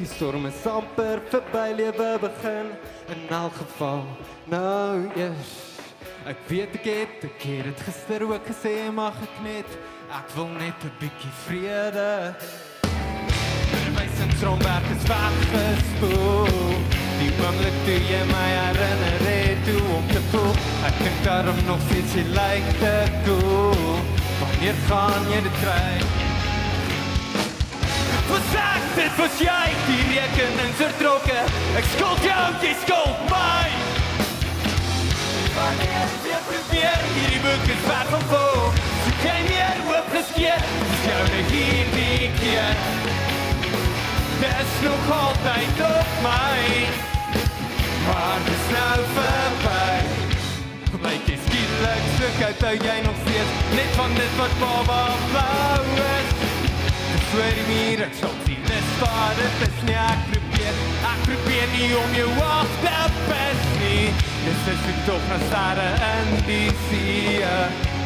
Die storm is amper verby, lewe begin in elk geval nou eers. Ek weet ek het het gister ook gesê, mag ek net, ek wil net 'n bietjie vrede. My sentrumwerk is weggespoel, die oomblik toe jy my herinner het toe om te voel, ek dink daarom nog steeds jy lyk te cool, wanneer gaan jy dit kry? Dit was jy, die rekening vertrokke, ek skuld jou, jy skuld my. Wanneer jy probeer, hierdie boek is ver van vol, soek jy meer hoop geskeer, dis jou net hierdie keer. Dis nog altyd op my, maar dis nou verby. Blyk jy skielik stuk uit, hou jy nog steeds net van dit wat baba blauw is. Voor die muur, ek stop die lis waar dit is nie, ek probeer nie om jou af te pis nie. Dis is ek toch na stare in die see.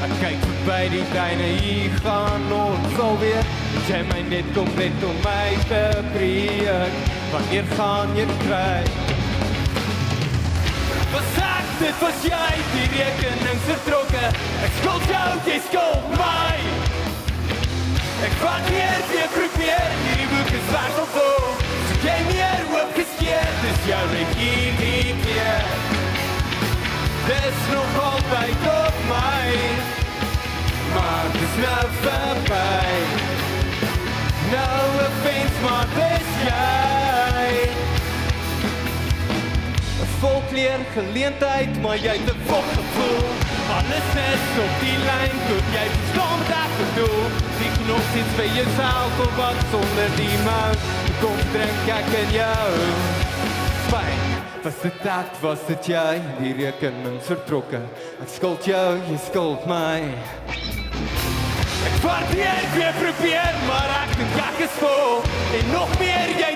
Ek kyk verby die duine, hier gaan ons alweer. Jy my net komplet om my te breek, wanneer gaan jy kry? Was ek, dit was jy, die rekening vertrokke, ek skuld jou, jy skuld my. Ek wanneer jy probeer, hierdie boek is ver van vol, soek jy meer hoop geskeer, dis jou net hierdie keer. Dis nog altyd op my, maar dis nou verby. Nou offense, maar dis jy. 'n volkleer geleentheid, maar jy het 'n fok gevoel. Alles is op die lyn, goed jy verstaan wat ek bedoel. Zie nog iets by jouself of wat sonder die mouw. Kom drink ek in jou. Spijn, was dit jy, die rekening vertrokke. Ek skuld jou, jy skuld my. Ek waardeer, weer probeer, maar ek dink ek is vol. En nog meer, jy